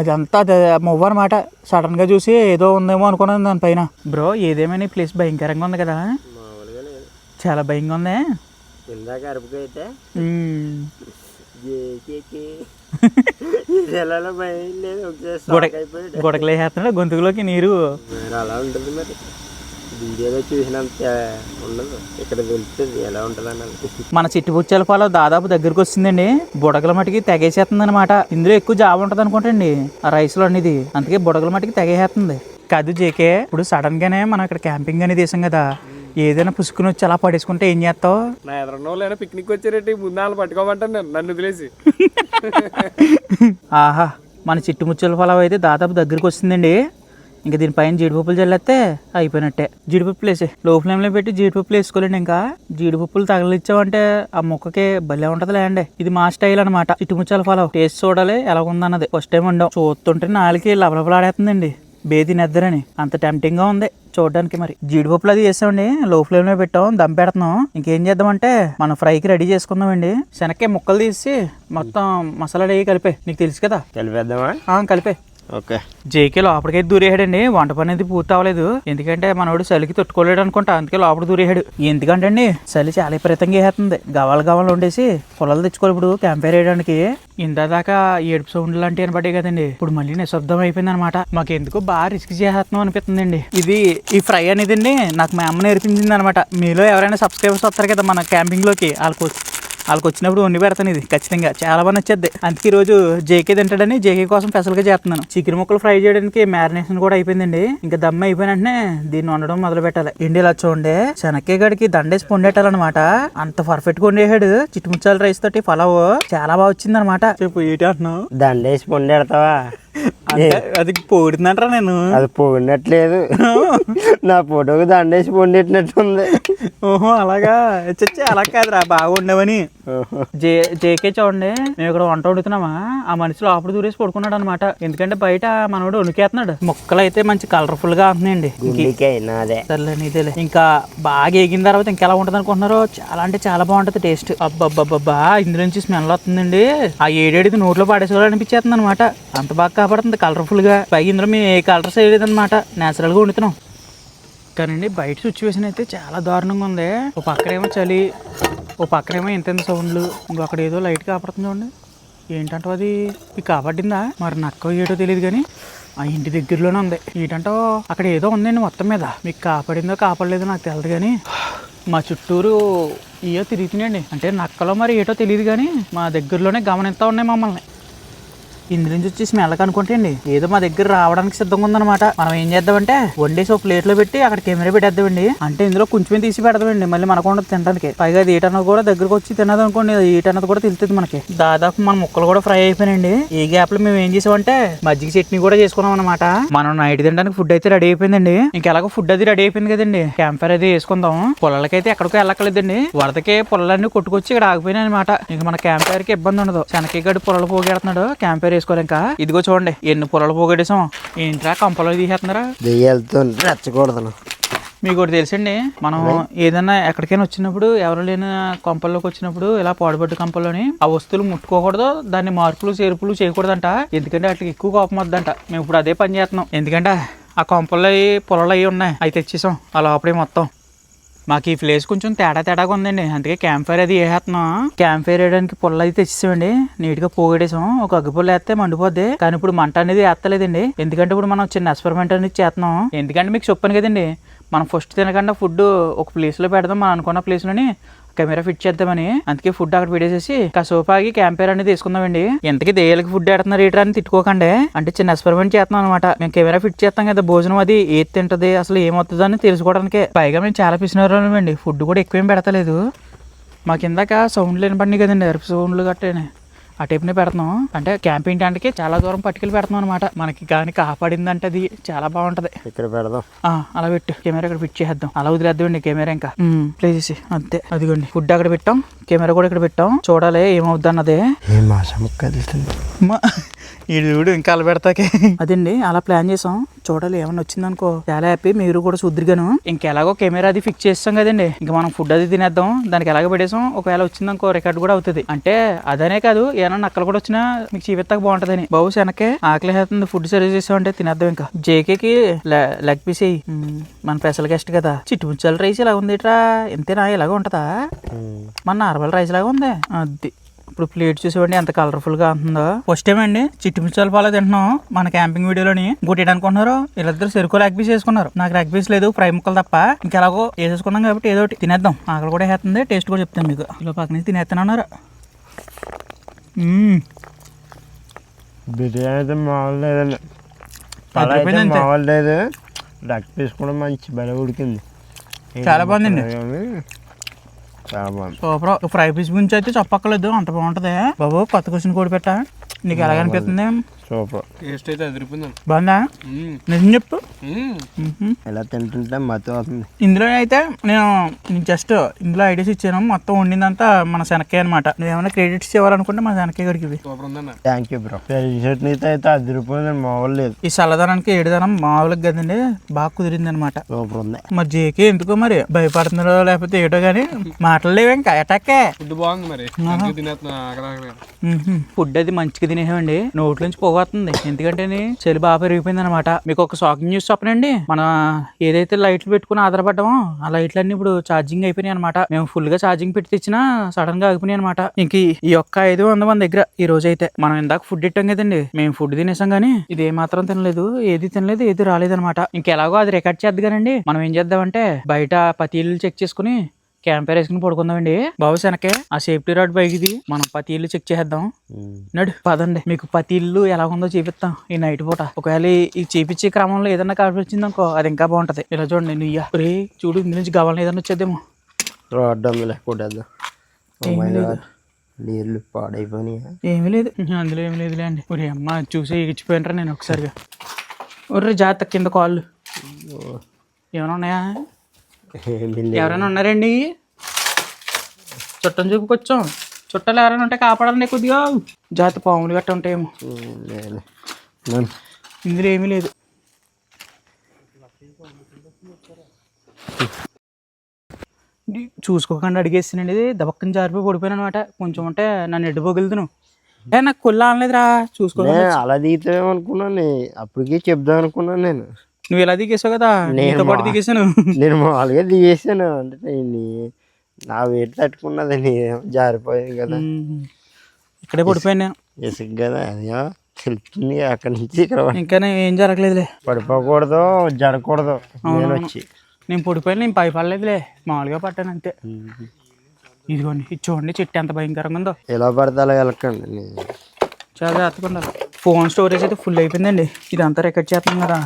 అదంతా మువ్వ అనమాట. సడన్గా చూసి ఏదో ఉందేమో అనుకున్నాను దానిపైన. బ్రో ఏదేమైనా ఈ ప్లేస్ భయంకరంగా ఉంది కదా, చాలా భయంగా ఉంది. ఇందాక అరుపుకైతే గొడకలేసేస్తున్నాడు గొంతుకులోకి నీరు. అలా ఉంటుంది మరి, వీడియోలో చూసినంత ఉండదు, ఇక్కడ తెలుస్తుంది ఎలా ఉంటుంది అన్నది. మన చిట్టుపుచ్చాల పొలం దాదాపు దగ్గరకు వస్తుందండి. బుడగల మటుకి తెగేసేస్తుంది అనమాట. ఇందులో ఎక్కువ జాబ్ ఉంటుంది అనుకుంటండి ఆ రైస్లో అనేది, అందుకే బుడగల మటుకి తెగేసేస్తుంది. కాదు జేకే, ఇప్పుడు సడన్ గానే మనం ఇక్కడ క్యాంపింగ్ అనేది చేసాం కదా, ఏదైనా పుసుకుని వచ్చి అలా పడేసుకుంటే ఏం చేస్తావు? నా ఎదురున్న పిక్నిక్ వచ్చారంటే ముందు వాళ్ళు పట్టుకోమంటాను నేను, నన్ను వదిలేసి. ఆహా, మన చిట్టుముచ్చాల పొలం అయితే దాదాపు దగ్గరికి వస్తుందండి. ఇంకా దీనిపైన జీడిపప్పులు చల్లేస్తే అయిపోయినట్టే. జీడిపప్పులు వేసే లో ఫ్లేమ్లో పెట్టి జీడిపప్పులు వేసుకోలేండి. ఇంకా జీడిపప్పులు తగలిచ్చామంటే ఆ మొక్కకి భలే ఉంటది లేండి. ఇది మా స్టైల్ అనమాట చిట్టుముచ్చాల పొలం. టేస్ట్ చూడాలి ఎలా ఉందన్నది. ఫస్ట్ టైం వండాం, చూస్తుంటే నాలుగు లబలబలాడేస్తుందండి. తినేద్దరని అంత టెంప్టింగ్ గా ఉంది చూడడానికి. మరి జీడిపప్పులు అది చేసామండి, లో ఫ్లేమ్ లో పెట్టాం, దమ్ పెడుతున్నాం. ఇంకేం చేద్దామంటే మనం ఫ్రైకి రెడీ చేసుకుందామండి. శనక్కాయ ముక్కలు తీసి మొత్తం మసాలా వేయి కలిపే, నీకు తెలుసు కదా. కలిపేద్దామా? కలిపే. ఓకే. జేకే లోపలికైతే దూరేహాడండి. వంట పని అనేది పూర్తి అవ్వలేదు, ఎందుకంటే మనోడు చలికి తట్టుకోలేడు అనుకుంటా, అందుకే లోపల దూరేహాడు. ఎందుకంటే అండి చలి చాలా విపరీతంగా వేసేస్తుంది. గవాలు వండేసి పొలాలు తెచ్చుకోవాలి ఇప్పుడు క్యాంప్ ఫైర్ వేయడానికి. ఇందాక ఏడుపు సౌండ్లు లాంటివి అనబడ్డాయి కదండి, ఇప్పుడు మళ్ళీ నిశ్శబ్దం అయిపోయింది అనమాట. మాకు ఎందుకు బాగా రిస్క్ చేస్తున్నాం అనిపిస్తుందండి. ఈ ఫ్రై అనేది అండి నాకు మా అమ్మ నేర్పించింది అనమాట. మీలో ఎవరైనా సబ్స్క్రైబర్స్ వస్తారు కదా మన క్యాంపింగ్ లోకి, వాళ్ళకి వచ్చినప్పుడు వండి పెడతాను ఇది ఖచ్చితంగా, చాలా బాగా నచ్చేది. అందుకే ఈరోజు జేకే తింటాడని జేకే కోసం స్పెషల్గా చేస్తున్నాను. చికెన్ ముక్కలు ఫ్రై చేయడానికి మ్యారినేషన్ కూడా అయిపోయిందండి. ఇంకా దమ్ అయిపోయిన వెంటనే దీన్ని వండడం మొదలు పెట్టాలి. ఎండి ఇలా చూడండి, శనక్కాయ గడికి దండేసి పొండేటాలన్నమాట. అంత పర్ఫెక్ట్ గా వండేసాడు. చిట్టుముచ్చాల రైస్ తోటి పలావ్ చాలా బాగా వచ్చింది అనమాట. చెప్పు ఏంటి అంటున్నావు? దండేసి పొండెడతావా? అది పొగిడిందంటారా? నేను అది పొగినట్లేదు, నా ఫోటోకి దండేసి పొండెట్టినట్టుంది. ఓహో అలాగా, అలా కాదురా బాగా ఉండవని. జేకే చూడండి, మేము ఇక్కడ వంట వండుతున్నామా, ఆ మనిషి లోపల దూరేసి పడుకున్నాడు అనమాట. ఎందుకంటే బయట మనోడు వణికేస్తున్నాడు. ముక్కలు అయితే మంచి కలర్ఫుల్ గా ఉంటున్నాయండి. సర్లే నీదేలే. ఇంకా బాగా ఎగిన తర్వాత ఇంకెలా ఉంటది అనుకుంటున్నారు? చాలా అంటే చాలా బాగుంటది టేస్ట్. అబ్బబ్బబ్బా, ఇందులో నుంచి స్మెల్ వస్తుందండి. ఆ ఏడేడిది నోట్లో పాడేసుకోవాలనిపించేస్తుంది అనమాట. అంత బాగా కాపాడుతుంది కలర్ఫుల్ గా. పైగా ఇందులో మేము ఏ కలర్స్ వేయలేదు అనమాట, నేచురల్ గా వండుతున్నాం. కానండి బయట సిచ్యువేషన్ అయితే చాలా దారుణంగా ఉంది. ఓ పక్కనేమో చలి, ఓ పక్కనేమో ఎంత సౌండ్లు, ఇంకొకటి ఏదో లైట్ కాపాడుతుంది చూడండి. ఏంటంటే అది మీకు కాపాడిందా మరి నక్క ఏటో తెలియదు కానీ ఆ ఇంటి దగ్గరలోనే ఉంది. ఏంటంటో అక్కడ ఏదో ఉందండి మొత్తం మీద. మీకు కాపాడిందో కాపాడలేదో నాకు తెలియదు కానీ మా చుట్టూరు ఇయో తిరుగుతున్నాయండి. అంటే నక్కలో మరి ఏటో తెలియదు కానీ మా దగ్గరలోనే గమనిస్తూ ఉన్నాయి మమ్మల్ని. ఇందు నుంచి వచ్చి స్మెల్ అనుకుంటే అండి ఏదో మా దగ్గర రావడానికి సిద్ధంగా ఉందన్నమాట. మనం ఏం చేద్దామంటే వండేసి ఒక ప్లేట్ లో పెట్టి అక్కడ కెమెరా పెట్టేద్దామండి. అంటే ఇందులో కొంచెమే తీసి పెడదామండి, మళ్ళీ మనకు ఉండదు తినడానికి. పైగా అది ఏటన్నది కూడా దగ్గరకు వచ్చి తినదు అనుకోండి, ఏటన్నది కూడా తెలుస్తుంది మనకి. దాదాపు మన ముక్కలు కూడా ఫ్రై అయిపోయినాయండి. ఈ గ్యాప్ లో మేము ఏం చేసామంటే మజ్జిగ చట్నీ కూడా చేసుకున్నాం అనమాట. మనం నైట్ తినడానికి ఫుడ్ అయితే రెడీ అయిపోయిందండి. ఇంకెలాగో ఫుడ్ అది రెడీ అయిపోయింది కదండి, క్యాంప్ ఫైర్ అది వేసుకుందాం. పొలాలకైతే ఎక్కడికో వెళ్ళక్కలేదండి, వరదకే పొలాలన్నీ కొట్టుకొచ్చి ఇక్కడ ఆగిపోయినాయి అనమాట. ఇంకా మన క్యాంప్ ఫైర్ కి ఇబ్బంది ఉండదు. శనక్కాయ గడి పొలాలు పోగెడుతున్నాడు, క్యాంప్ ఫైర్ వేసుకోవాలి. ఇంకా ఇదిగో చూడండి ఎన్ని పొలాలు పోగొట్టేసాం. ఏంట్రా కంపలో తీసేస్తున్నారా? రెచ్చకూడదు. మీకు ఒకటి తెలుసండి, మనం ఏదైనా ఎక్కడికైనా వచ్చినప్పుడు ఎవరు లేని కొంపల్లోకి వచ్చినప్పుడు ఇలా పాడుబడ్డ కొంపల్లోని ఆ వస్తువులు ముట్టుకోకూడదు, దాన్ని మార్పులు చేర్పులు చేయకూడదంట. ఎందుకంటే అట్లా ఎక్కువ కోపం వద్దంట. మేము ఇప్పుడు అదే పని చేస్తున్నాం. ఎందుకంటే ఆ కొంపల్లో పొలాలు అవి ఉన్నాయి, అవి తెచ్చేసాం ఆ లోపలే మొత్తం. మాకు ఈ ప్లేస్ కొంచెం తేడాగా ఉందండి, అందుకే క్యాంప్ ఫైర్ అది వేసేస్తున్నాం. క్యాంప్ ఫైర్ వేయడానికి పొలాలు అయితే తెచ్చేసామండి, నీట్ గా పోగేసాం. ఒక అగ్గిపుల్ల వేస్తే మండిపోద్ది, కానీ ఇప్పుడు మంట అనేది వేస్తలేదండి. ఎందుకంటే ఇప్పుడు మనం చిన్న ఎక్స్పెరిమెంట్ అనేది చేస్తున్నాం. ఎందుకంటే మీకు చెప్పాను కదండి, మనం ఫస్ట్ తినకుండా ఫుడ్ ఒక ప్లేస్ లో పెడదాం, మనం అనుకున్న ప్లేస్ లోని కెమెరా ఫిట్ చేద్దామని. అందుకే ఫుడ్ అక్కడ పెట్టేసేసి కాసేపు ఆగి క్యాంప్ ఫైర్ అనేది తీసుకుందామండి. ఎంతకి దెయ్యాలకి ఫుడ్ ఎడుతున్నారు ఏటా అని తిట్టుకోకండి, అంటే చిన్న ఎక్స్పెరిమెంట్ చేస్తున్నాం అనమాట. మేము కెమెరా ఫిట్ చేస్తాం కదా, భోజనం అది ఏది తింటది అసలు ఏమవుతుంది అని తెలుసుకోవడానికి. పైగా మేము చాలా పిసినారండి, ఫుడ్ కూడా ఎక్కువేం పెడతలేదు. మాకు ఇందాక సౌండ్లు వినపడినాయి కదండి, అరుపు సౌండ్లు గట్టనే ఆ టైప్ని పెడుతున్నాం. అంటే క్యాంపింగ్ టెంట్కి చాలా దూరం పట్టుకెళ్ళి పెడుతున్నాం అనమాట. మనకి కానీ కాపాడిందంటే అది చాలా బాగుంటది. ఇక్కడ పెడదాం, అలా పెట్టు, కెమెరా ఇక్కడ ఫిట్ చేద్దాం. అలా వదిలేద్దామండి కెమెరా ఇంకా ప్లే చేసి. అంతే, అదిగోండి ఫుడ్ అక్కడ పెట్టాం, కెమెరా కూడా ఇక్కడ పెట్టాం. చూడాలి ఏమవుద్ది అన్నదే. ఈ చూడు ఇంకా అలా పెడతాకే. అదండి అలా ప్లాన్ చేసాం. చూడాలి ఏమన్నా వచ్చిందనుకో చాలా హ్యాపీ, మీరు కూడా చూద్దరుగాను. ఇంకెలాగో కెమెరా అది ఫిక్స్ చేస్తాం కదండి, ఇంకా మనం ఫుడ్ అది తినేద్దాం. దానికి ఎలాగ పెట్టేసాం, ఒకవేళ వచ్చిందనుకో రికార్డ్ కూడా అవుతుంది. అంటే అదనే కాదు, ఏమన్నా నక్కలు కూడా వచ్చినా మీకు చూపిస్తాక బాగుంటదని. బాబు శనకే ఆకలి అవుతుంది, ఫుడ్ సర్వ్ చేసామంటే తినేద్దాం. ఇంకా జేకేకి లెగ్ పీస్ అయ్యి, మన స్పెషల్ గెస్ట్ కదా. చిట్టుముచ్చాల రైస్ ఇలా ఉంది ఇట్రా, ఎంతేనా ఇలాగ ఉంటదా? మన నార్మల్ రైస్ లాగా ఉంది అది. ఇప్పుడు ప్లేట్ చూసేవండి ఎంత కలర్ఫుల్ గా ఉంటుందో. ఫస్ట్ టైం అండి చిట్టుమిచ్చాల పాలు తింటున్నాం మన క్యాంపింగ్ వీడియోలోని. ఇంకోటి అనుకుంటున్నారు, వీళ్ళిద్దరు చెరుకు లెగ్ పీస్ వేసుకున్నారు, నాకు లెగ్ పీస్ లేదు, ఫ్రై ముక్కలు తప్ప. ఇంకెలాగో వేసేసుకున్నాం కాబట్టి ఏదో ఒకటి తినేద్దాం. ఆకలి కూడా వేస్తుంది, టేస్ట్ కూడా చెప్తాను మీకు. ఇలా పక్క నుంచి తినేస్తున్నారు. బిర్యానీ అయితే మామూలు లేదండి, మామూలు లేదు. లెగ్ పీస్ కూడా మంచి బల ఉడికింది, చాలా బాగుందండి. చాలా బాగుంది, సూపర్. ఫ్రై పీస్ గురించి అయితే చెప్పక్కర్లేదు, అంత బాగుంటది. బాబు కొత్త క్వశ్చన్ కూడా పెట్టా. నీకు ఎలాగ అనిపిస్తుంది? సూపర్. టేస్ట్ అయితే అదిరిపోయిందండి. బాగుందా? నిజం చెప్పు. ఎలా తింటుంటే మతి అవుతుంది. ఇందులో అయితే నేను జస్ట్ ఇందులో ఐడియాస్ ఇచ్చాను. మొత్తం వండిందంతా మన శనక్కాయ అనమాట. నువ్వేమైనా క్రెడిట్స్ ఇవ్వాలనుకుంటే మన శనక్కాయ గడికి ఇవి. సూపర్ ఉందన్న. Thank you bro. చట్నీ అయితే అదిరిపోయింది, మామూలు లేదు. ఈ చల్లదనానికి ఏడుదనం మామూలుగా కదండి, బాగా కుదిరింది అనమాట. సూపర్ ఉంది. మరి జేకే ఎందుకో మరి భయపడుతున్నారో లేకపోతే ఏటో కానీ మాటలేవు ఇంకా అటాకే. ఫుడ్ బాగుంది మరి. మంచిగా తినేస్తున్నా అక్కడ. ఫుడ్ అది మంచిగా తినేసామండి. నోట్ల నుంచి పోగొస్తుంది. ఎందుకంటే చలి బాగా పెరిగిపోయింది అనమాట. మీకు ఒక షాకింగ్ న్యూస్ చెప్పనండి. మన ఏదైతే లైట్లు పెట్టుకుని ఆధారపడ్డామో ఆ లైట్లన్నీ ఇప్పుడు ఛార్జింగ్ అయిపోయినాయి అనమాట. మేము ఫుల్ గా ఛార్జింగ్ పెట్టి తెచ్చినా సడన్ గా ఆగిపోయినాయి అనమాట. ఇంక ఈ ఒక్క 500 మన దగ్గర ఈ రోజు అయితే. మనం ఇందాక ఫుడ్ ఇట్టాం కదండి, మేము ఫుడ్ తినేసాం కానీ ఇది ఏమాత్రం తినలేదు, ఏది తినలేదు, ఏది రాలేదనమాట. ఇంకెలాగో అది రికార్డ్ చేద్దానండి. మనం ఏం చేద్దామంటే బయట పతీలు చెక్ చేసుకుని క్యాంప్ ఫైర్ వేసుకుని పడుకుందామండి. బాబు శనకే ఆ సేఫ్టీ రాడ్ బైక్ది మనం పతీళ్ళు చెక్ చేద్దాం. నడు పదండి, మీకు పతీళ్ళు ఎలా ఉందో చూపిస్తాం ఈ నైట్ పూట. ఒకవేళ ఈ చేపించే క్రమంలో ఏదన్నా కనిపించింది అనుకో అది ఇంకా బాగుంటది. ఇలా చూడండి నుయ్య రే చూడు, ఇందు నుంచి గవాలని ఏదన్నా వచ్చేదేమో. రాడ్ కొట్టేద్దాం. నీళ్ళు పాడైపోయినాయి. ఏమీ లేదు అందులో ఏమి లేదులే అండి. ఒరే అమ్మ చూసి ఇచ్చిపోయినరా నేను ఒకసారిగా. ఒర్రే జాగ్రత్త కింద కాళ్ళు ఏమైనా ఉన్నాయా? ఎవరైనా ఉన్నారండి? చుట్టం చూపుకొచ్చాం. చుట్టాలు ఎవరైనా ఉంటే కాపాడాలండి కొద్దిగా. జాగ్రత్త, పాములు గట్ట ఉంటాయేమో. ఇందులో ఏమీ లేదు. చూసుకోకుండా అడిగేస్తానండి. ఇది దబక్కని జారిపోయి పడిపోయాను అనమాట. కొంచెం ఉంటే నన్ను ఎడ్డు పొగులుతును. నాకు కొల్లా అనలేదురా చూసుకో. అలా దిగుతామనుకున్నాను, అప్పటికే చెప్దాం అనుకున్నాను నేను. నువ్వు ఎలా దిగేసావు కదా, నీతో పాటు దిగేసాను. నేను మామూలుగా దిగేసాను అంటే నా వెయిట్ తట్టుకున్నది జారిపోయాను కదా. ఇక్కడే పడిపోయాను నేను. ఇసుక కదా అది తెలుస్తుంది. అక్కడి నుంచి ఇక్కడ ఇంకా ఏం జరగలేదులే. పడిపోకూడదు, జరగకూడదు. నేను పడిపోయాను, నేను పడలేదులే, మామూలుగా పట్టాను అంతే. ఇదిగోండి ఇది చూడండి, చెట్టు ఎంత భయంకరంగా ఉందో. ఎలా పడితే అలా వెళ్ళకండి, చాలా జాగ్రత్తగా ఉండాలి. ఫోన్ స్టోరేజ్ అయితే ఫుల్ అయిపోయిందండి. ఇదంతా రికార్డ్ చేస్తాం కదా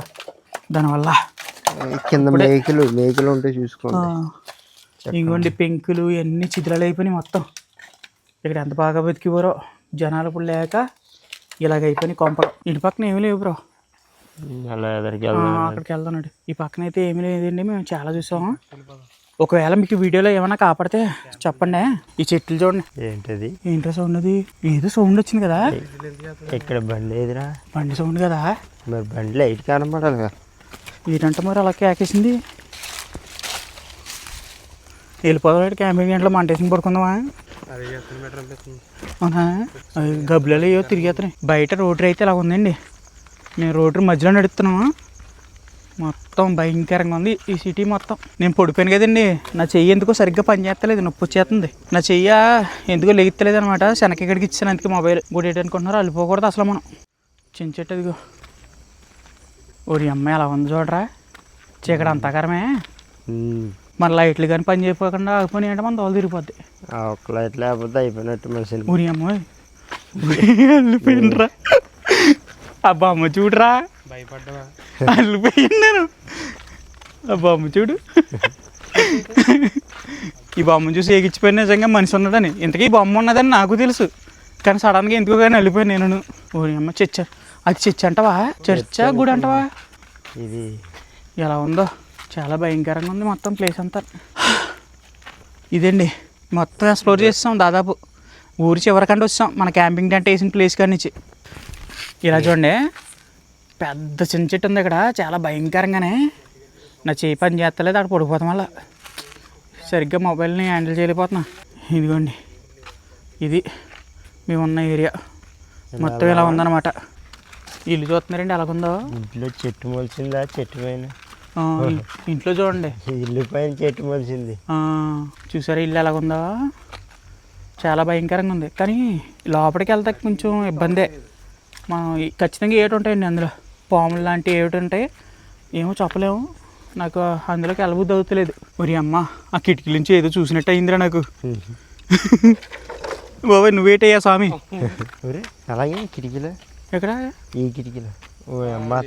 దానివల్ల. కింద మేకలు ఉంటే చూసుకోండి. ఇదిగోండి పెంకులు ఇవన్నీ చిద్రాలు అయిపోయినాయి మొత్తం. ఇక్కడ ఎంత బాగా బతికిపోరో జనాలు ఇప్పుడు లేక ఇలాగ అయిపోయినాయి కొంపలు. ఇటు పక్కన ఏమీ లేవు బ్రో. అక్కడికి వెళ్దానండి. ఈ పక్కన అయితే ఏమీ లేదండి, మేము చాలా చూసాము. ఒకవేళ మీకు వీడియోలో ఏమైనా కాపాడితే చెప్పండి. ఈ చెట్లు చూడండి. ఏంటది? ఏంటో సౌండ్ అది? ఏదో సౌండ్ వచ్చింది కదా. ఇక్కడ బండి ఏదిరా? బండి సౌండ్ కదా. మరి బండి లైట్ కనపడాలి కదా. ఏంటంటే మరి అలా కేకేసింది. వెళ్ళిపోదాం క్యాంపింగ్ గంటలో మంటేసిన పడుకుందామా? అవునా? గబ్బులలో ఏవో తిరిగేస్తున్నాయి. బయట రోడ్డు అయితే ఇలా ఉందండి. మేము రోడ్డు మధ్యలో నడుస్తున్నాము. మొత్తం భయంకరంగా ఉంది ఈ సిటీ మొత్తం. నేను పడిపోయాను కదండి, నా చెయ్యి ఎందుకో సరిగ్గా పనిచేస్తలేదు, నొప్పి వచ్చేస్తుంది. నా చెయ్య ఎందుకో లెగిస్తలేదు అనమాట. శనక్కాయకి ఇచ్చాను అందుకే మొబైల్. గుడి ఏంటనుకుంటున్నారు, అల్లిపోకూడదు అసలు మనం. చిన్న చెట్టు అదిగో. ఓడి అమ్మాయి అలా ఉంది చూడరా, చీకటి అంతాకరమే. మన లైట్లు కానీ పని చేయకుండా ఆగిపోయినాయి అంటే మన దోలు తిరిగిపోద్ది. ఒక లైట్ లేకపోతే అయిపోయినట్టు మనిషి. ఊరి అమ్మాయి అల్లిపోయినరా. ఆ బొమ్మ చూడరా, భయపడ్డా అల్లిపోయాను నేను. ఆ బొమ్మ చూడు. ఈ బొమ్మ చూసి ఏగిచ్చిపోయిన నిజంగా మనిషి ఉన్నదని. ఇంతకీ ఈ బొమ్మ ఉన్నదని నాకు తెలుసు, కానీ సడన్గా ఎందుకు కానీ వెళ్ళిపోయాను నేను. ఊరి అమ్మ చర్చ. అది చర్చ అంటావా? చర్చా గుడి అంటావా? ఇది ఎలా ఉందో చాలా భయంకరంగా ఉంది మొత్తం ప్లేస్ అంతా. ఇదండి మొత్తం ఎక్స్ప్లోర్ చేస్తాం. దాదాపు ఊరి చివరికంటే వచ్చాం మన క్యాంపింగ్ టెంట్ వేసిన ప్లేస్ కాడి నుంచి. ఇలా చూడండి, పెద్ద చిన్న చెట్టు ఉంది ఇక్కడ, చాలా భయంకరంగానే. నా చేయి పని చేస్తలేదు, అక్కడ పడిపోతాం వల్ల సరిగ్గా మొబైల్ని హ్యాండిల్ చేయలేకపోతున్నా. ఇదిగోండి ఇది మేమున్న ఏరియా మొత్తం ఇలా ఉందన్నమాట. ఇల్లు చూస్తున్నారండి ఎలాగుందో. ఇంట్లో చెట్టు మొలిచిందా? చెట్టు పైన ఇంట్లో చూడండి, ఇల్లు పైన చెట్టు మొలిచింది. చూసారా ఇల్లు ఎలాగుందో? చాలా భయంకరంగా ఉంది. కానీ లోపలికి వెళ్తే కొంచెం ఇబ్బందే. మనం ఖచ్చితంగా ఏటి ఉంటాయండి అందులో, పాములు లాంటివి ఏటి ఉంటాయి, ఏమో చెప్పలేము. నాకు అందులోకి వెళ్ళబుద్ధి అవుతలేదు. మరి అమ్మ ఆ కిటికీ నుంచి ఏదో చూసినట్టు అయిందిరా నాకు. బాబాయ్ నువ్వేటయ్యా స్వామి? అలాగే కిటికీలో. ఎక్కడ? ఈ కిటికీలో. ఓ అమ్మ,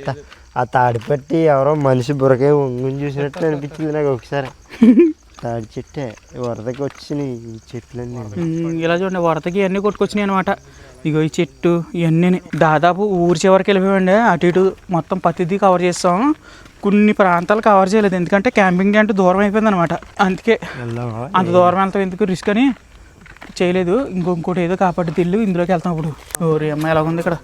ఆ తాడిపట్టి ఎవరో మనిషి బురకే ఉంగుని చూసినట్టు అనిపించింది నాకు ఒకసారి. తాడి చెట్టే వరదకి వచ్చినాయి ఈ చెట్లన్నీ. ఇలా చూడండి, వరదకి అన్నీ కొట్టుకొచ్చినాయి అనమాట. ఇగో ఈ చెట్టు ఇవన్నీ దాదాపు ఊరి చివరికి వెళ్ళిపోయామండి. అటు ఇటు మొత్తం ప్రతిదీ కవర్ చేస్తాం. కొన్ని ప్రాంతాలు కవర్ చేయలేదు ఎందుకంటే క్యాంపింగ్ అంటే దూరం అయిపోయింది అనమాట. అందుకే అంత దూరం వెళ్తాం ఎందుకు రిస్క్ అని చేయలేదు. ఇంకోటి ఏదో కాపాడు తిల్లు ఇందులోకి వెళ్తాం. ఇప్పుడు ఓరి అమ్మ ఎలాగుంది ఇక్కడ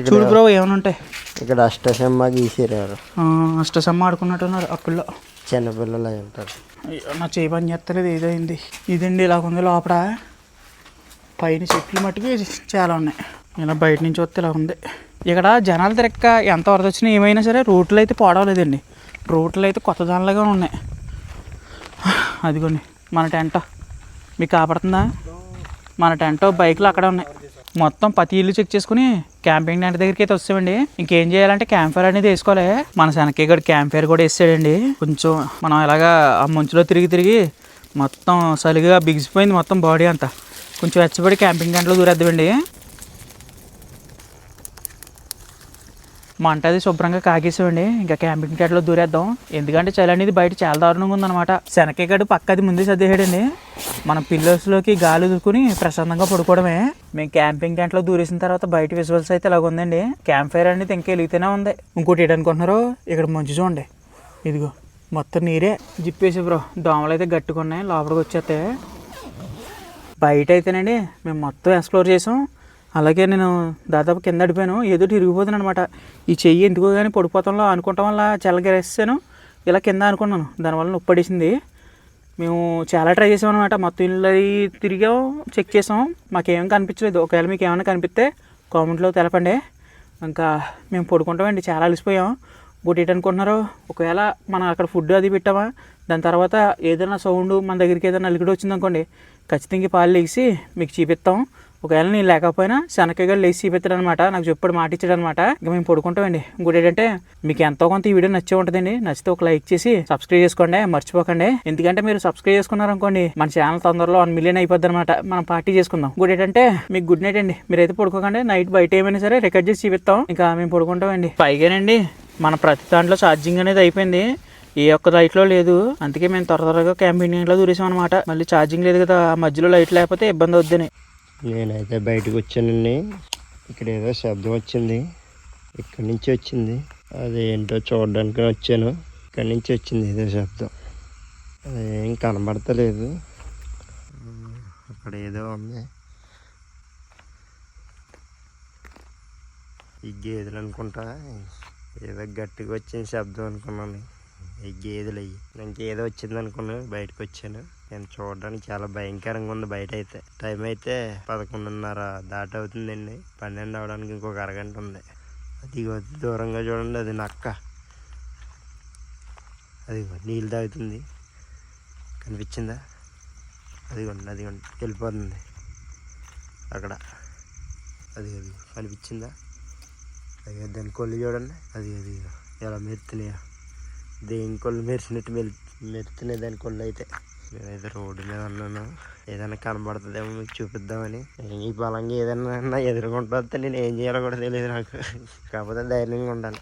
చూడు బ్రో. ఏమైనా ఉంటాయి ఇక్కడ అష్టసమ్మ గీసారు. అష్టసమ్మ ఆడుకున్నట్టున్నారు అప్పుల్లో. చిన్నపిల్లలు అయి ఉంటారు. నా చేయి పని చేస్తలేదు ఏదైంది. ఇదండి ఇలాగుంది లోపల. పైన చెట్లు మట్టుకు చాలా ఉన్నాయి. ఇలా బయట నుంచి వస్తే ఇలా ఉంది. ఇక్కడ జనాలు తిరక్క ఎంత వరద వచ్చినా ఏమైనా సరే రోడ్లు అయితే పోవలేదండి. రోడ్లు అయితే కొత్త దానిలాగా ఉన్నాయి. అదిగోండి మన టెంట్ మీకు కాపాడుతుందా? మన టెంట్ బైక్లు అక్కడే ఉన్నాయి. మొత్తం ప్రతి ఇల్లు చెక్ చేసుకుని క్యాంపింగ్ టెంట్ దగ్గరికి అయితే వస్తామండి. ఇంకేం చేయాలంటే క్యాంప్ ఫైర్ అనేది వేసుకోవాలి. మన శనక్కి ఇక్కడ క్యాంప్ ఫైర్ కూడా వేసాడండి. కొంచెం మనం ఇలాగా ఆ మంచులో తిరిగి మొత్తం చలిగా బిగిసిపోయింది మొత్తం బాడీ అంతా. కొంచెం వెచ్చబడి క్యాంపింగ్ టెంట్లో దూరేద్దామండి. మంట అది శుభ్రంగా కాగేసామండి. ఇంకా క్యాంపింగ్ టెంట్లో దూరేద్దాం. ఎందుకంటే చలి అనేది బయట చాలా దారుణంగా ఉందన్నమాట. శనక్కాయగడ్డు పక్కది ముందే సర్దేసాడండి. మనం పిల్లర్స్లోకి గాలి దూకుని ప్రశాంతంగా పడుకోవడమే. మేము క్యాంపింగ్ టెంట్లో దూరేసిన తర్వాత బయట విజువల్స్ అయితే ఇలాగ ఉందండి. క్యాంప్ ఫైర్ అనేది ఇంకా వెలుగుతూనే ఉంది. ఇంకోటి ఏంటనుకుంటున్నారు ఇక్కడ మంచు చూడండి. ఇదిగో మొత్తం నీరే జిప్పేసి బ్రో. దోమలు అయితే గట్టుకున్నాయి లోపలికి వచ్చేస్తే. బయట అయితేనండి మేము మొత్తం ఎక్స్ప్లోర్ చేసాం. అలాగే నేను దాదాపు కింద అడిపోయాను. ఏదో తిరిగిపోతాను అనమాట. ఈ చెయ్యి ఎందుకో కానీ పడిపోతాంలో అనుకోవటం వల్ల చల్లగరేసాను. ఇలా కింద అనుకున్నాను. దానివల్ల నొప్పి పడేసింది. మేము చాలా ట్రై చేసాం అనమాట. మొత్తం ఇల్లు తిరిగాం, చెక్ చేసాం. మాకేం కనిపించలేదు. ఒకవేళ మీకు ఏమైనా కనిపిస్తే కామెంట్లో తెలపండి. ఇంకా మేము పడుకుంటామండి. చాలా అలసిపోయాం. ఇంకోటి ఏంటనుకుంటున్నారు, ఒకవేళ మనం అక్కడ ఫుడ్ అది పెట్టామా దాని తర్వాత ఏదైనా సౌండ్ మన దగ్గరికి ఏదైనా అలిగిడి వచ్చిందనుకోండి ఖచ్చితంగా పాలు లేచి మీకు చూపిస్తాం. ఒకవేళ నేను లేకపోయినా శనక్కాయ లేచి చూపిస్తాడు అనమాట. నాకు చెప్పాడు మాట ఇచ్చాడు అనమాట. ఇంకా మేము పడుకుంటామండి. ఇంకోటి ఏంటంటే మీకు ఎంతో కొంత ఈ వీడియో నచ్చే ఉంటుందండి. నచ్చితే ఒక లైక్ చేసి సబ్స్క్రైబ్ చేసుకోండి, మర్చిపోకండి. ఎందుకంటే మీరు సబ్స్క్రైబ్ చేసుకున్నారనుకోండి మన ఛానల్ తొందరలో 1 మిలియన్ అయిపోద్ది అనమాట. మనం పార్టీ చేసుకుందాం. ఇంకోటి ఏంటంటే మీకు గుడ్ నైట్ అండి. మీరైతే పడుకోకండి. నైట్ బయట ఏమైనా సరే రికార్డ్ చేసి చూపిస్తాం. ఇంకా మేము పడుకుంటామండి. పైగానండి మన ప్రతి దాంట్లో ఛార్జింగ్ అనేది అయిపోయింది. ఏ ఒక్క లైట్లో లేదు. అందుకే మేము త్వరగా క్యాంపింగ్లో దూరేసాం అనమాట. మళ్ళీ ఛార్జింగ్ లేదు కదా, ఆ మధ్యలో లైట్ లేకపోతే ఇబ్బంది అవుద్దని. నేనైతే బయటకు వచ్చానండి. ఇక్కడ ఏదో శబ్దం వచ్చింది. ఇక్కడి నుంచి వచ్చింది. అదేంటో చూడడానికి వచ్చాను. ఇక్కడి నుంచి వచ్చింది ఏదో శబ్దం. అదేం కనబడతలేదు. అక్కడ ఏదో ఉంది. ఈ గేదెలు అనుకుంటా. ఏదో గట్టిగా వచ్చిన శబ్దం అనుకున్నాను. ఈ గేదెలు అయ్యి ఇంకేదో వచ్చింది అనుకున్నాను. బయటకు వచ్చాను. నేను చూడడానికి చాలా భయంకరంగా ఉంది. బయట అయితే టైం అయితే 11:30 దాటి అవుతుందండి. 12 అవడానికి ఇంకొక అరగంట ఉంది. అది దూరంగా చూడండి. అది నక్క. అది నీళ్ళు తాగుతుంది. కనిపించిందా? అదిగోండి వెళ్ళిపోతుంది అక్కడ. అది కనిపించిందా? అయ్యో దాని కొళ్ళు చూడండి. అది ఎలా మెరుతున్నాయో. దేని కొళ్ళు మెరిచినట్టు మెరుతున్నాయి దాని కొళ్ళు అయితే. నేనైతే రోడ్డు మీద ఉన్నాను. ఏదైనా కనబడుతుందేమో మీకు చూపిద్దామని. ఈ బలంగా ఏదైనా ఎదుర్కొంటే నేను ఏం చేయాలో కూడా తెలియదు నాకు. కాకపోతే ధైర్యంగా ఉండాలి.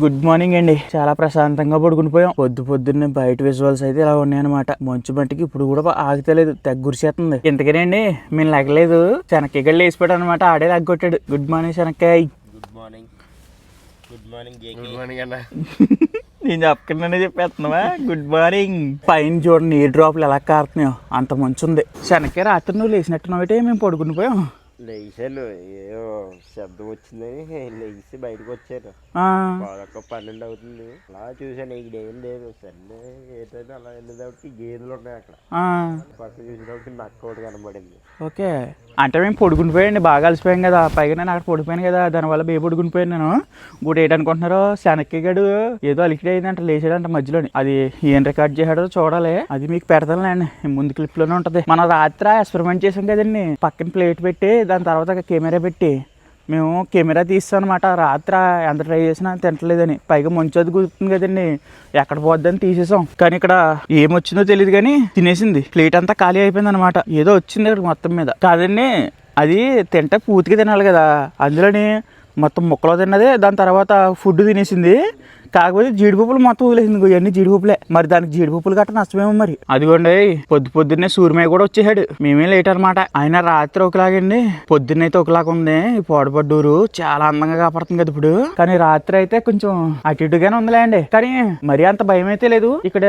గుడ్ మార్నింగ్ అండి. చాలా ప్రశాంతంగా పడుకుని పోయాం. పొద్దున్నే బయట విజువల్స్ అయితే ఇలా ఉన్నాయన్నమాట. మంచు మట్టికి ఇప్పుడు కూడా ఆగుతలేదు. తెగ గురిసేస్తుంది. ఇంతకేనండి మేము లెగలేదు. శనక్కాయ వేసిపోయాడు అనమాట. ఆడే లెగ్గొట్టాడు. గుడ్ మార్నింగ్ శనక్కాయ. Good morning. గుడ్ మార్నింగ్ అన్న. నేను చెప్పకుండానే చెప్పేస్తున్నావా గుడ్ మార్నింగ్. పైన చూడండి ఏ డ్రాప్లు ఎలా కారుతున్నాయో. అంత మంచి ఉంది. శనక్కాయ రాత్రి నువ్వు లేచినట్టున్నావు. మేము పడుకుని పోయాం. లేచాను. ఏదో శబ్దం వచ్చిందని లేచి బయటకు వచ్చాను. 12 అవుతుంది. అలా చూసాను. ఇక్కడ ఏం లేదు. సరే ఏంటంటే అలా వెళ్ళేటప్పటికి గేదెలు ఉన్నాయి అక్కడ. పక్కన చూసినప్పటికి నక్క ఒకటి కనబడింది. ఓకే అంటే మేము పొడుగుని పోయండి. బాగా అలసిపోయాం కదా. పైగా నేను అక్కడ పడిపోయాను కదా. దానివల్ల పొడుగుని పోయాను నేను. ఇంకోటి ఏంటనుకుంటున్నారో శనక్కాయగాడు ఏదో అలికిడి అయిందంట. లేచాడంట మధ్యలోని. అది ఏం రికార్డ్ చేశాడో చూడాలి. అది మీకు పెడతానులేండి. ముందు క్లిప్ లోనే ఉంటది. మనం రాత్రి ఎక్స్పెరిమెంట్ చేసాం కదండి. పక్కన ప్లేట్ పెట్టి దాని తర్వాత కెమెరా పెట్టి మేము కెమెరా తీస్తాం అనమాట. రాత్రి ఎంత ట్రై చేసినా తింటలేదని. పైగా మంచు అది గుర్తుంది కదండి. ఎక్కడ పోద్దని తీసేసాం. కానీ ఇక్కడ ఏమొచ్చిందో తెలియదు కానీ తినేసింది. ప్లేట్ అంతా ఖాళీ అయిపోయింది అనమాట. ఏదో వచ్చింది ఇక్కడ మొత్తం మీద. కాదండి అది తింటే పూర్తిగా తినాలి కదా. అందులోని మొత్తం ముక్కలో తిన్నది. దాని తర్వాత ఫుడ్ తినేసింది. కాకపోతే జీడిపప్పులు మొత్తం వదిలేసింది ఇవన్నీ జీడిపప్పులే. మరి దానికి జీడిపప్పులు గట్ట నష్టమేమో మరి. అదిగోండి పొద్దున్నే సూర్యమయ్య కూడా వచ్చేసాడు. మేమే లేట్ అనమాట. ఆయన రాత్రి ఒకలాగండి, పొద్దున్నైతే ఒకలాగా ఉంది. ఈ పాడుపడ్డూరు చాలా అందంగా కాపాడుతుంది కదా ఇప్పుడు. కానీ రాత్రి అయితే కొంచెం అటు ఇటుగానే ఉందిలే అండి. కానీ మరీ అంత భయం అయితే లేదు. ఇక్కడ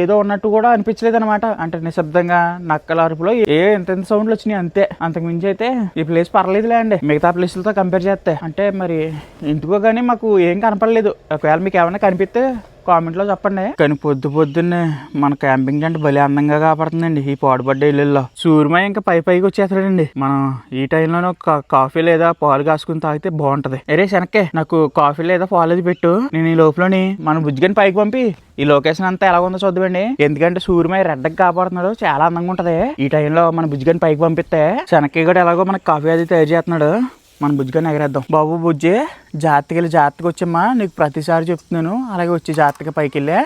ఏదో ఉన్నట్టు కూడా అనిపించలేదు అనమాట. అంటే నిశ్శబ్దంగా నక్కల అరుపులో ఎంత సౌండ్లు వచ్చినాయి అంతే. అంతకు మించి అయితే ఈ ప్లేస్ పర్లేదులే అండి మిగతా ప్లేసులతో కంపేర్ చేస్తే. అంటే మరి ఎందుకో కానీ మాకు ఏం కనపడలేదు. ఒకవేళ మీకు ఏమైనా కనిపిస్తే కామెంట్ లో చెప్పండి. కానీ పొద్దున్నే మన క్యాంపింగ్ టెంట్ భలే అందంగా కాపాడుతుందండి ఈ పాడుపడ్డ ఇళ్ళల్లో. సూర్యమయ్య ఇంకా పైకి వచ్చేస్తాడండి. మనం ఈ టైంలోనే కాఫీ లేదా పాలు కాసుకుని తాగితే బాగుంటది. అరే శనక్కే నాకు కాఫీ లేదా పాలు అది పెట్టు. నేను ఈ లోపలని మన బుజ్జిగని పైకి పంపి ఈ లొకేషన్ అంతా ఎలా ఉందో చూద్దామండి. ఎందుకంటే సూర్యమయ్య రెడ్డకి కాపాడుతున్నాడు, చాలా అందంగా ఉంటది. ఈ టైంలో మన బుజ్జిగని పైకి పంపిస్తే శనక్కే కూడా ఎలాగో మనకు కాఫీ అది తయారు చేస్తున్నాడు. మన బుజ్జిగాని ఎగరేద్దాం. బాబు బుజ్జి జాగ్రత్తగా వచ్చమ్మా, నీకు ప్రతిసారి చెప్తున్నాను. అలాగే వచ్చి జాగ్రత్తగా పైకి వెళ్ళా.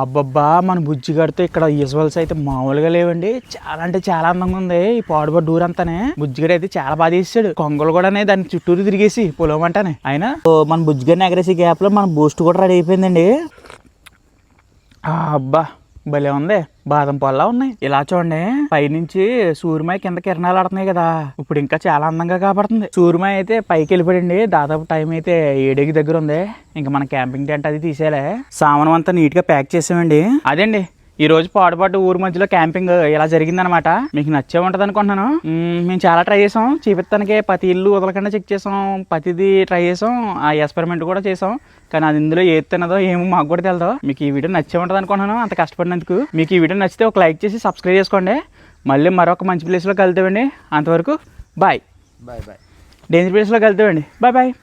అబ్బబ్బా మన బుజ్జిగాడితో ఇక్కడ విజువల్స్ అయితే మామూలుగా లేవండి. చాలా అంటే చాలా అందంగా ఉంది ఈ పాడుబడి ఊరంతానే. బుజ్జిగాడు అయితే చాలా బాగా చేసాడు. కొంగలు కూడా దాని చుట్టూరు తిరిగేసి పొలం అంటానే. ఆయన మన బుజ్జిగాడిని ఎగరేసే గ్యాప్ లో మన బూస్ట్ కూడా రెడీ అయిపోయిందండి. అబ్బా భలే ఉంది, బాదం పాల్లా ఉన్నాయి. ఇలా చూడండి పైనుంచి సూర్యమయ్య కింద కిరణాలు ఆడుతున్నాయి కదా. ఇప్పుడు ఇంకా చాలా అందంగా కాపాడుతుంది. సూర్యమయ్య అయితే పైకి వెళ్ళిపోయింది. దాదాపు టైం అయితే 7కి దగ్గర ఉంది. ఇంకా మన క్యాంపింగ్ టెంట్ అది తీసేలే. సామానం అంతా నీట్ గా ప్యాక్ చేసామండి. అదండి ఈ రోజు పాడుపాటు ఊరు మధ్యలో క్యాంపింగ్ ఇలా జరిగిందనమాట. మీకు నచ్చే ఉంటది అనుకుంటున్నాను. మేము చాలా ట్రై చేసాం చూపిస్తానికి. ప్రతి ఇల్లు వదలకుండా చెక్ చేసాం, ప్రతిదీ ట్రై చేసాం, ఆ ఎక్స్పెరిమెంట్ కూడా చేసాం. కానీ అది ఇందులో ఏది తినదో ఏమో మాకు కూడా తెలదో. మీకు ఈ వీడియో నచ్చే ఉంటుంది అనుకుంటున్నాను అంత కష్టపడినందుకు. మీకు ఈ వీడియో నచ్చితే ఒక లైక్ చేసి సబ్స్క్రైబ్ చేసుకోండి. మళ్ళీ మరొక మంచి ప్లేస్లో కలుద్దామండి. అంతవరకు బాయ్. Bye bye. డేంజర్ ప్లేస్లో కలుద్దామండి. Bye bye.